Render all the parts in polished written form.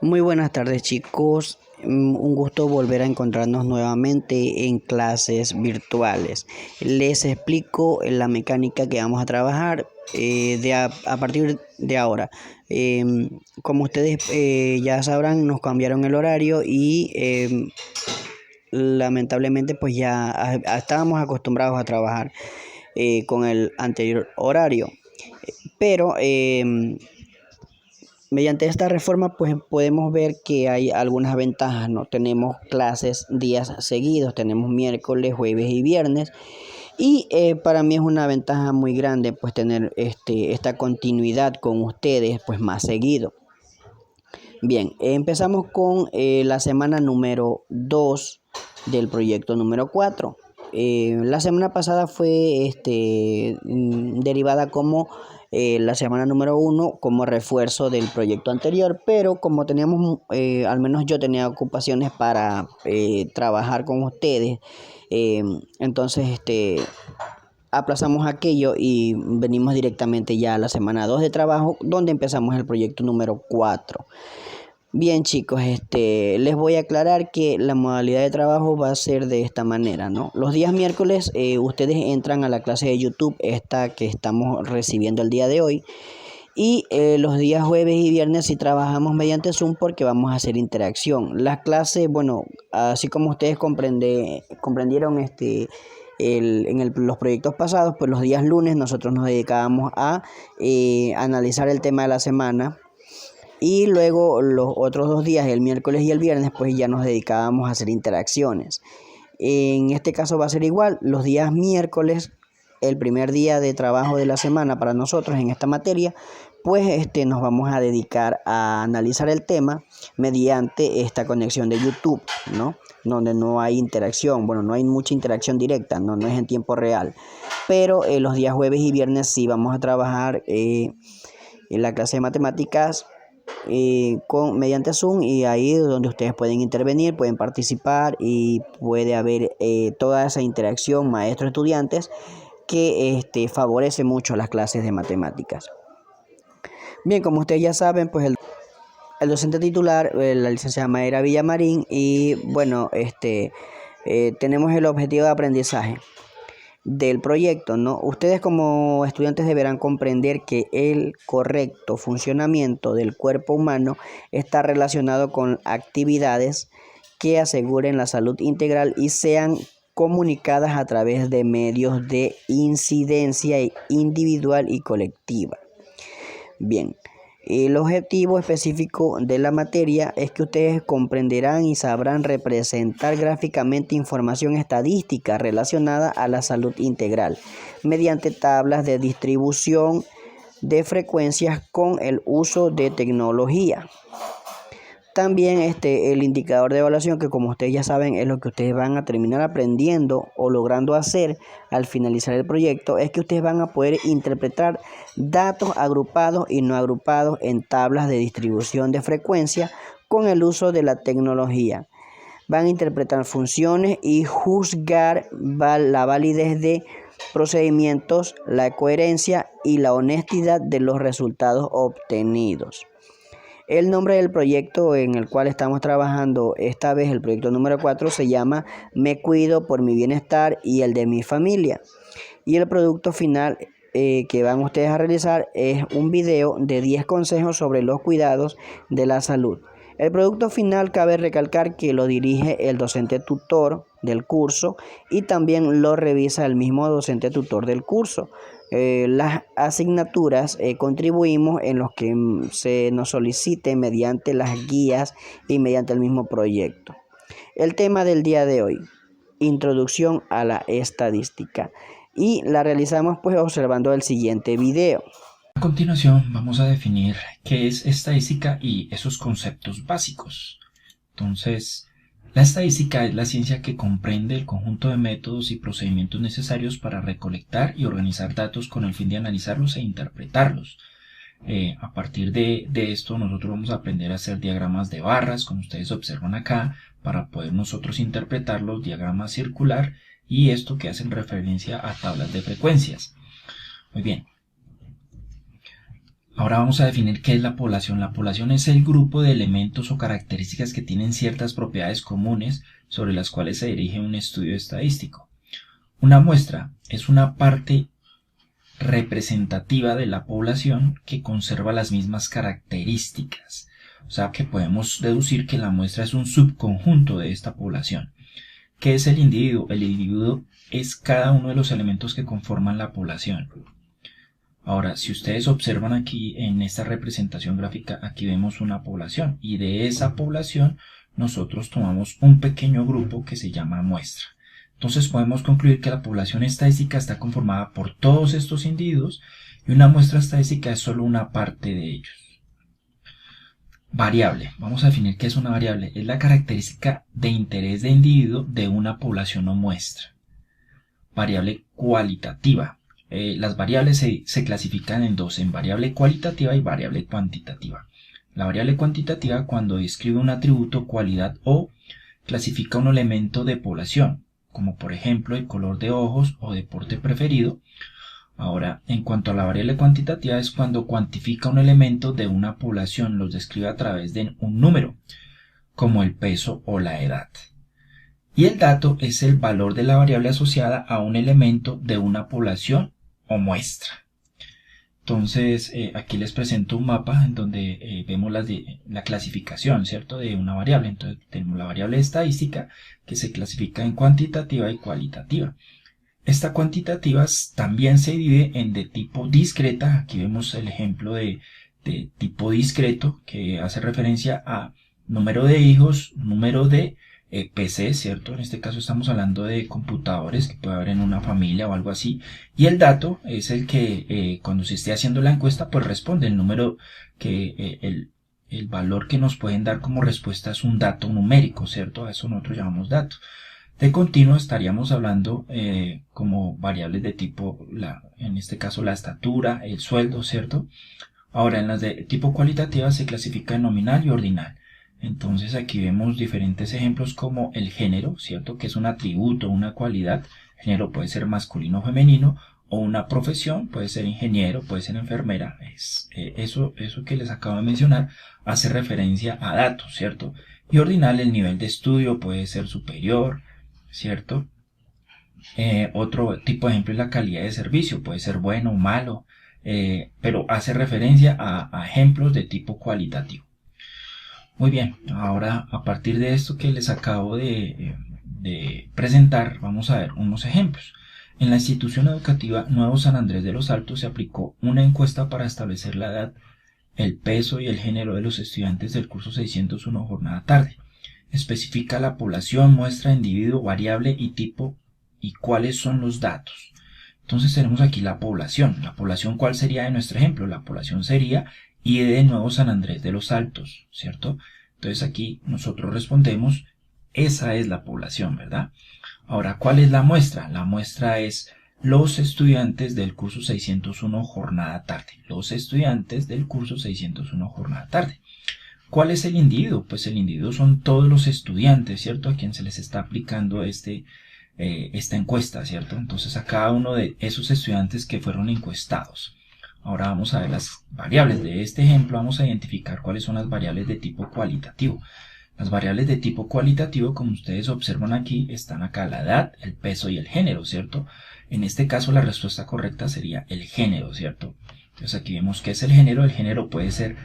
Muy buenas tardes, chicos. Un gusto volver a encontrarnos nuevamente en clases virtuales. Les explico la mecánica que vamos a trabajar a partir de ahora. Como ustedes ya sabrán, nos cambiaron el horario y lamentablemente pues ya estábamos acostumbrados a trabajar con el anterior horario. Pero mediante esta reforma, pues podemos ver que hay algunas ventajas, ¿no? Tenemos clases días seguidos, tenemos miércoles, jueves y viernes. Y para mí es una ventaja muy grande, pues tener esta continuidad con ustedes, pues más seguido. Bien, empezamos con la semana número 2 del proyecto número 4. La semana pasada fue derivada como la semana número 1 como refuerzo del proyecto anterior, pero como teníamos, al menos yo tenía ocupaciones para trabajar con ustedes, entonces aplazamos aquello y venimos directamente ya a la semana 2 de trabajo, donde empezamos el proyecto número 4. Bien, chicos, les voy a aclarar que la modalidad de trabajo va a ser de esta manera, ¿no? Los días miércoles ustedes entran a la clase de YouTube, esta que estamos recibiendo el día de hoy. Y los días jueves y viernes sí trabajamos mediante Zoom porque vamos a hacer interacción. Las clases, bueno, así como ustedes comprendieron los proyectos pasados, pues los días lunes nosotros nos dedicábamos a analizar el tema de la semana. Y luego los otros 2 días, el miércoles y el viernes, pues ya nos dedicábamos a hacer interacciones. En este caso va a ser igual, los días miércoles, el primer día de trabajo de la semana para nosotros en esta materia, pues nos vamos a dedicar a analizar el tema mediante esta conexión de YouTube, ¿no? Donde no hay interacción, bueno, no hay mucha interacción directa, no es en tiempo real. Pero los días jueves y viernes sí vamos a trabajar en la clase de matemáticas mediante Zoom, y ahí es donde ustedes pueden intervenir, pueden participar y puede haber toda esa interacción maestro-estudiantes que favorece mucho las clases de matemáticas. Bien, como ustedes ya saben, pues el docente titular, la licenciada Mayra Villamarín, y bueno, tenemos el objetivo de aprendizaje del proyecto, ¿no? Ustedes como estudiantes deberán comprender que el correcto funcionamiento del cuerpo humano está relacionado con actividades que aseguren la salud integral y sean comunicadas a través de medios de incidencia individual y colectiva. Bien, el objetivo específico de la materia es que ustedes comprenderán y sabrán representar gráficamente información estadística relacionada a la salud integral mediante tablas de distribución de frecuencias con el uso de tecnología. También el indicador de evaluación, que como ustedes ya saben es lo que ustedes van a terminar aprendiendo o logrando hacer al finalizar el proyecto, es que ustedes van a poder interpretar datos agrupados y no agrupados en tablas de distribución de frecuencia con el uso de la tecnología. Van a interpretar funciones y juzgar la validez de procedimientos, la coherencia y la honestidad de los resultados obtenidos. El nombre del proyecto en el cual estamos trabajando esta vez, el proyecto número 4, se llama Me cuido por mi bienestar y el de mi familia. Y el producto final que van ustedes a realizar es un video de 10 consejos sobre los cuidados de la salud. El producto final cabe recalcar que lo dirige el docente tutor del curso y también lo revisa el mismo docente tutor del curso. Las asignaturas contribuimos en los que se nos solicite mediante las guías y mediante el mismo proyecto. El tema del día de hoy, introducción a la estadística, y la realizamos pues observando el siguiente video. A continuación vamos a definir qué es estadística y esos conceptos básicos. Entonces, la estadística es la ciencia que comprende el conjunto de métodos y procedimientos necesarios para recolectar y organizar datos con el fin de analizarlos e interpretarlos. A partir de esto nosotros vamos a aprender a hacer diagramas de barras, como ustedes observan acá, para poder nosotros interpretar los diagramas circular y esto que hacen referencia a tablas de frecuencias. Muy bien. Ahora vamos a definir qué es la población. La población es el grupo de elementos o características que tienen ciertas propiedades comunes sobre las cuales se dirige un estudio estadístico. Una muestra es una parte representativa de la población que conserva las mismas características. O sea que podemos deducir que la muestra es un subconjunto de esta población. ¿Qué es el individuo? El individuo es cada uno de los elementos que conforman la población. Ahora, si ustedes observan aquí en esta representación gráfica, aquí vemos una población y de esa población nosotros tomamos un pequeño grupo que se llama muestra. Entonces podemos concluir que la población estadística está conformada por todos estos individuos y una muestra estadística es solo una parte de ellos. Variable. Vamos a definir qué es una variable. Es la característica de interés de individuo de una población o muestra. Variable cualitativa. Las variables se clasifican en dos, en variable cualitativa y variable cuantitativa. La variable cuantitativa cuando describe un atributo, cualidad o clasifica un elemento de población, como por ejemplo el color de ojos o deporte preferido. Ahora, en cuanto a la variable cuantitativa es cuando cuantifica un elemento de una población, los describe a través de un número, como el peso o la edad. Y el dato es el valor de la variable asociada a un elemento de una población o muestra. Entonces, aquí les presento un mapa en donde vemos la clasificación, ¿cierto?, de una variable. Entonces, tenemos la variable estadística que se clasifica en cuantitativa y cualitativa. Esta cuantitativa también se divide en de tipo discreta. Aquí vemos el ejemplo de tipo discreto que hace referencia a número de hijos, número de PC, ¿cierto? En este caso estamos hablando de computadores que puede haber en una familia o algo así. Y el dato es el que cuando se esté haciendo la encuesta pues responde el número que el valor que nos pueden dar como respuesta es un dato numérico, ¿cierto? A eso nosotros llamamos dato. De continuo estaríamos hablando como variables de tipo, en este caso la estatura, el sueldo, ¿cierto? Ahora en las de tipo cualitativa se clasifica en nominal y ordinal. Entonces aquí vemos diferentes ejemplos como el género, ¿cierto? Que es un atributo, una cualidad. El género puede ser masculino o femenino, o una profesión, puede ser ingeniero, puede ser enfermera. Eso que les acabo de mencionar hace referencia a datos, ¿cierto? Y ordinal, el nivel de estudio puede ser superior, ¿cierto? Otro tipo de ejemplo es la calidad de servicio, puede ser bueno o malo, pero hace referencia a ejemplos de tipo cualitativo. Muy bien, ahora a partir de esto que les acabo de presentar, vamos a ver unos ejemplos. En la institución educativa Nuevo San Andrés de los Altos se aplicó una encuesta para establecer la edad, el peso y el género de los estudiantes del curso 601 jornada tarde. Especifica la población, muestra, individuo, variable y tipo y cuáles son los datos. Entonces tenemos aquí la población. La población, ¿cuál sería de nuestro ejemplo? La población sería y de Nuevo San Andrés de los Altos, ¿cierto? Entonces aquí nosotros respondemos, esa es la población, ¿verdad? Ahora, ¿cuál es la muestra? La muestra es los estudiantes del curso 601 jornada tarde. Los estudiantes del curso 601 jornada tarde. ¿Cuál es el individuo? Pues el individuo son todos los estudiantes, ¿cierto? A quien se les está aplicando esta encuesta, ¿cierto? Entonces a cada uno de esos estudiantes que fueron encuestados. Ahora vamos a ver las variables de este ejemplo, vamos a identificar cuáles son las variables de tipo cualitativo. Las variables de tipo cualitativo, como ustedes observan aquí, están acá la edad, el peso y el género, ¿cierto? En este caso la respuesta correcta sería el género, ¿cierto? Entonces aquí vemos qué es el género puede ser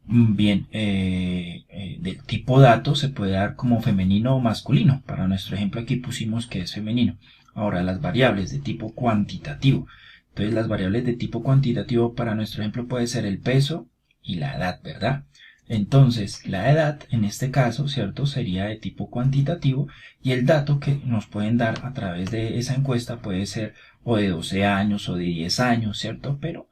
bien del tipo dato, se puede dar como femenino o masculino. Para nuestro ejemplo aquí pusimos que es femenino. Ahora las variables de tipo cuantitativo. Entonces las variables de tipo cuantitativo para nuestro ejemplo puede ser el peso y la edad, ¿verdad? Entonces la edad en este caso, ¿cierto? Sería de tipo cuantitativo y el dato que nos pueden dar a través de esa encuesta puede ser o de 12 años o de 10 años, ¿cierto? Pero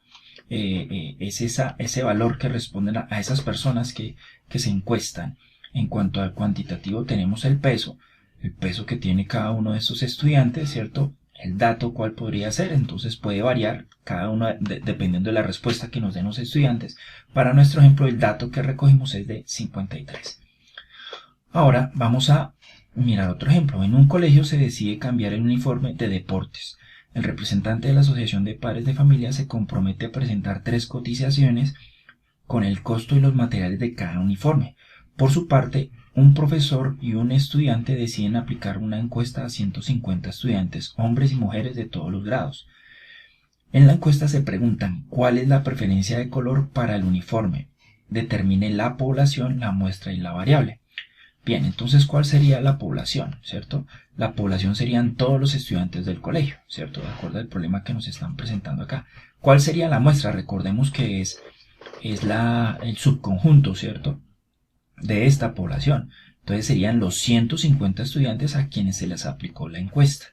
es ese valor que responden a esas personas que se encuestan. En cuanto al cuantitativo tenemos el peso que tiene cada uno de estos estudiantes, ¿cierto? El dato cuál podría ser, entonces puede variar cada uno dependiendo de la respuesta que nos den los estudiantes. Para nuestro ejemplo el dato que recogimos es de 53. Ahora vamos a mirar otro ejemplo. En un colegio se decide cambiar el uniforme de deportes. el representante de la Asociación de Padres de Familia se compromete a presentar 3 cotizaciones con el costo y los materiales de cada uniforme. Por su parte, un profesor y un estudiante deciden aplicar una encuesta a 150 estudiantes, hombres y mujeres de todos los grados. En la encuesta se preguntan cuál es la preferencia de color para el uniforme. Determine la población, la muestra y la variable. Bien, entonces, ¿cuál sería la población? ¿Cierto? La población serían todos los estudiantes del colegio, ¿cierto? De acuerdo al problema que nos están presentando acá. ¿Cuál sería la muestra? Recordemos que es el subconjunto, ¿cierto?, de esta población. Entonces serían los 150 estudiantes a quienes se les aplicó la encuesta.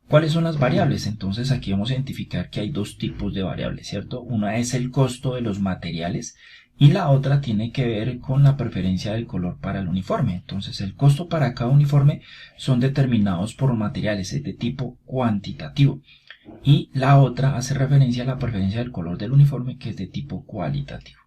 ¿Cuáles son las variables? Entonces aquí vamos a identificar que hay 2 tipos de variables, ¿cierto? Una es el costo de los materiales y la otra tiene que ver con la preferencia del color para el uniforme. Entonces el costo para cada uniforme son determinados por materiales, es de tipo cuantitativo. Y la otra hace referencia a la preferencia del color del uniforme, que es de tipo cualitativo.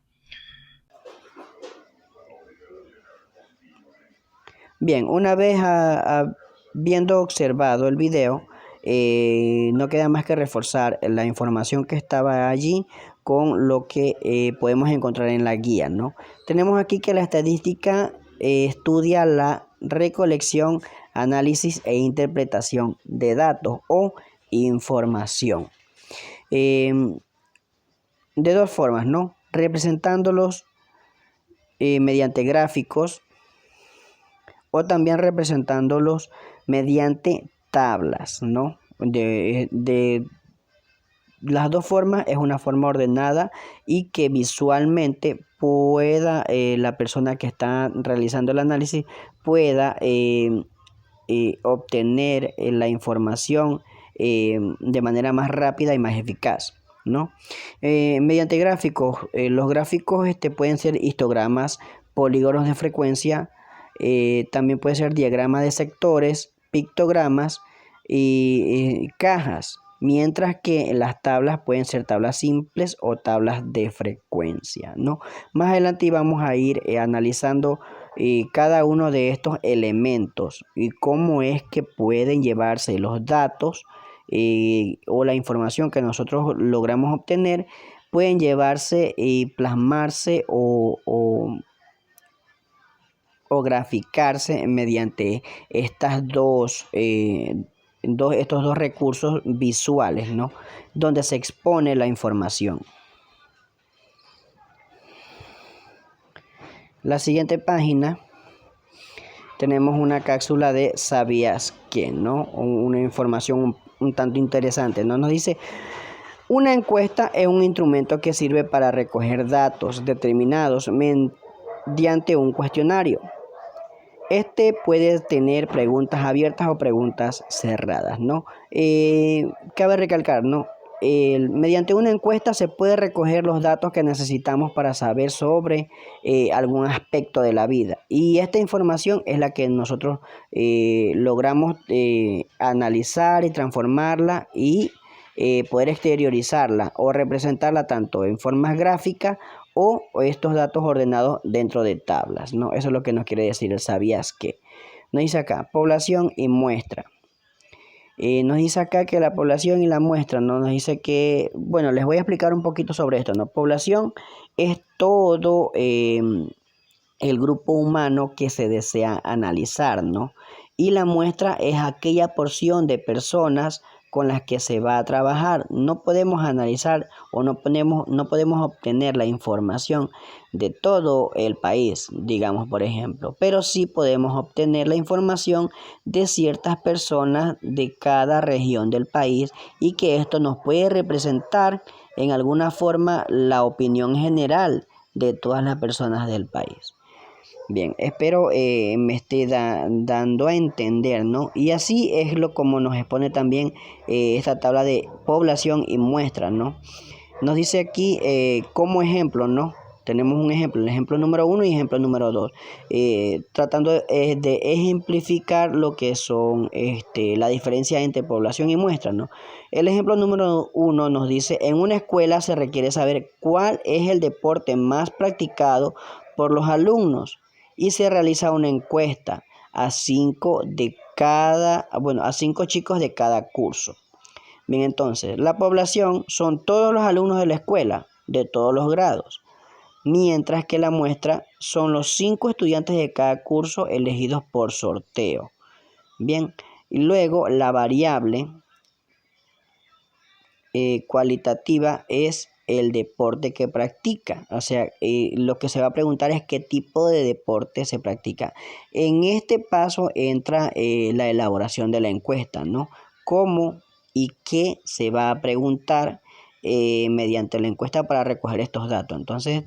Bien, una vez habiendo observado el video, no queda más que reforzar la información que estaba allí con lo que podemos encontrar en la guía, ¿no? Tenemos aquí que la estadística estudia la recolección, análisis e interpretación de datos o información. De 2 formas, ¿no? Representándolos mediante gráficos o también representándolos mediante tablas, ¿no? De las 2 formas es una forma ordenada y que visualmente pueda la persona que está realizando el análisis pueda obtener la información de manera más rápida y más eficaz, ¿no? Mediante gráficos, los gráficos pueden ser histogramas, polígonos de frecuencia, también puede ser diagrama de sectores, pictogramas y cajas, mientras que las tablas pueden ser tablas simples o tablas de frecuencia, ¿no? Más adelante vamos a ir analizando cada uno de estos elementos y cómo es que pueden llevarse los datos o la información que nosotros logramos obtener, pueden llevarse y plasmarse o graficarse mediante estos 2 recursos visuales, ¿no? Donde se expone la información. La siguiente página tenemos una cápsula de ¿sabías qué?, ¿no? Una información un tanto interesante, ¿no? Nos dice: una encuesta es un instrumento que sirve para recoger datos determinados mediante un cuestionario. Puede tener preguntas abiertas o preguntas cerradas, ¿no? Cabe recalcar, ¿no? Mediante una encuesta se puede recoger los datos que necesitamos para saber sobre algún aspecto de la vida. Y esta información es la que nosotros logramos analizar y transformarla y poder exteriorizarla o representarla tanto en formas gráficas o estos datos ordenados dentro de tablas, ¿no? Eso es lo que nos quiere decir el ¿sabías qué? Nos dice acá, población y muestra. Nos dice acá que la población y la muestra, ¿no? Nos dice que, bueno, les voy a explicar un poquito sobre esto, ¿no? Población es todo el grupo humano que se desea analizar, ¿no? Y la muestra es aquella porción de personas con las que se va a trabajar. No podemos analizar o no podemos obtener la información de todo el país, digamos, por ejemplo, pero sí podemos obtener la información de ciertas personas de cada región del país y que esto nos puede representar en alguna forma la opinión general de todas las personas del país. Bien, espero me esté dando a entender, ¿no? Y así es como nos expone también esta tabla de población y muestra, ¿no? Nos dice aquí como ejemplo, ¿no? Tenemos un ejemplo, el ejemplo número 1 y ejemplo número 2, tratando de ejemplificar lo que son la diferencia entre población y muestra, ¿no? El ejemplo número 1 nos dice: en una escuela se requiere saber cuál es el deporte más practicado por los alumnos y se realiza una encuesta a 5 chicos de cada curso. Bien, entonces, la población son todos los alumnos de la escuela, de todos los grados, mientras que la muestra son los 5 estudiantes de cada curso elegidos por sorteo. Bien, y luego la variable cualitativa es el deporte que practica. O sea, lo que se va a preguntar es qué tipo de deporte se practica. En este paso entra la elaboración de la encuesta, ¿no? ¿Cómo y qué se va a preguntar mediante la encuesta para recoger estos datos? Entonces,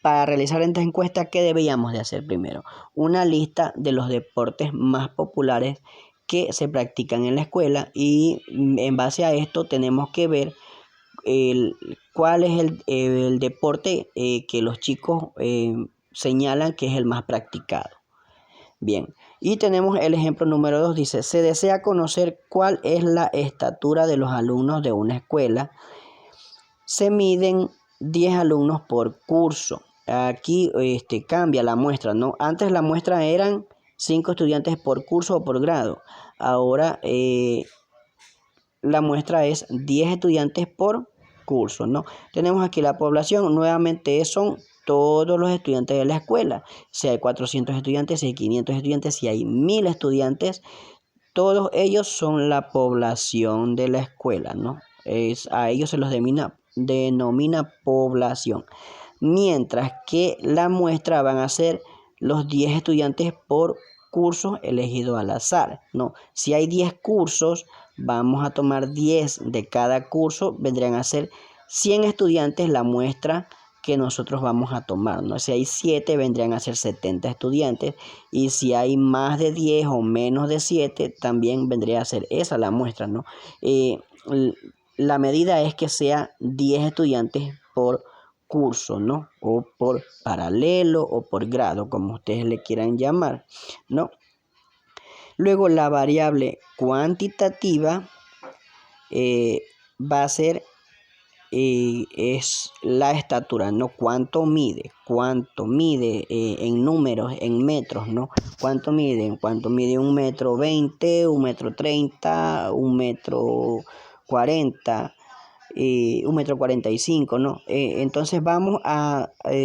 para realizar esta encuesta, ¿qué deberíamos de hacer primero? Una lista de los deportes más populares que se practican en la escuela, y en base a esto tenemos que ver cuál es el deporte que los chicos señalan que es el más practicado. Bien, y tenemos el ejemplo número 2, dice, se desea conocer cuál es la estatura de los alumnos de una escuela. Se miden 10 alumnos por curso. Aquí cambia la muestra, ¿no? Antes la muestra eran 5 estudiantes por curso o por grado. Ahora la muestra es 10 estudiantes por curso, ¿no? Tenemos aquí la población, nuevamente son todos los estudiantes de la escuela. Si hay 400 estudiantes, si hay 500 estudiantes, si hay 1000 estudiantes, todos ellos son la población de la escuela, ¿no? A ellos se los denomina población. Mientras que la muestra van a ser los 10 estudiantes por curso elegido al azar, ¿no? Si hay 10 cursos, vamos a tomar 10 de cada curso, vendrían a ser 100 estudiantes la muestra que nosotros vamos a tomar, ¿no? Si hay 7, vendrían a ser 70 estudiantes, y si hay más de 10 o menos de 7, también vendría a ser esa la muestra, ¿no? La medida es que sea 10 estudiantes por curso, ¿no? O por paralelo o por grado, como ustedes le quieran llamar, ¿no? Luego la variable cuantitativa va a ser es la estatura, ¿no? Cuánto mide en números, en metros, ¿no? Cuánto mide 1,20 m, 1,30 m, 1,40 m, 1,45 m, ¿no? Entonces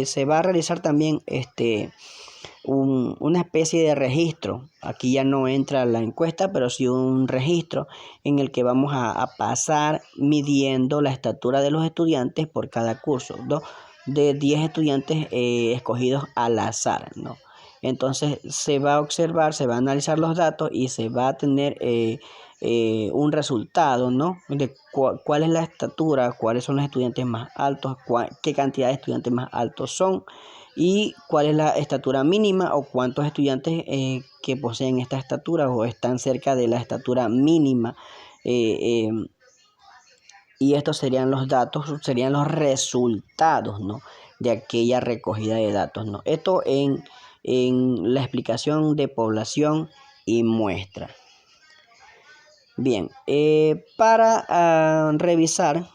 se va a realizar también una especie de registro. Aquí ya no entra la encuesta, pero sí un registro en el que vamos a pasar midiendo la estatura de los estudiantes por cada curso, ¿no? De 10 estudiantes escogidos al azar, ¿no? Entonces se va a observar, se va a analizar los datos y se va a tener un resultado, ¿no? De cuál es la estatura, cuáles son los estudiantes más altos, qué cantidad de estudiantes más altos son, y cuál es la estatura mínima o cuántos estudiantes que poseen esta estatura o están cerca de la estatura mínima. Y estos serían los datos, serían los resultados, ¿no? De aquella recogida de datos, ¿no? Esto en la explicación de población y muestra. Bien, para revisar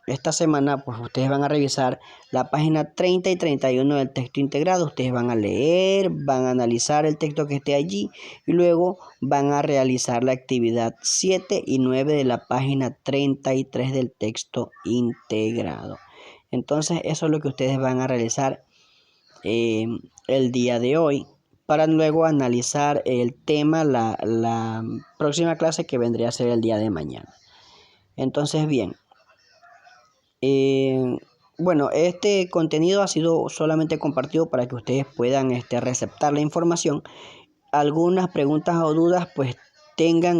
esta semana, pues ustedes van a revisar la página 30 y 31 del texto integrado. Ustedes van a leer, van a analizar el texto que esté allí y luego van a realizar la actividad 7 y 9 de la página 33 del texto integrado. Entonces, eso es lo que ustedes van a realizar el día de hoy, para luego analizar el tema la próxima clase, que vendría a ser el día de mañana. Entonces, bien, bueno, este contenido ha sido solamente compartido para que ustedes puedan receptar la información. Algunas preguntas o dudas, pues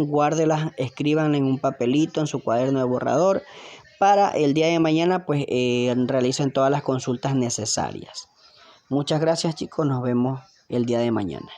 guárdelas, escríbanlas en un papelito, en su cuaderno de borrador. Para el día de mañana, pues realicen todas las consultas necesarias. Muchas gracias, chicos, nos vemos el día de mañana.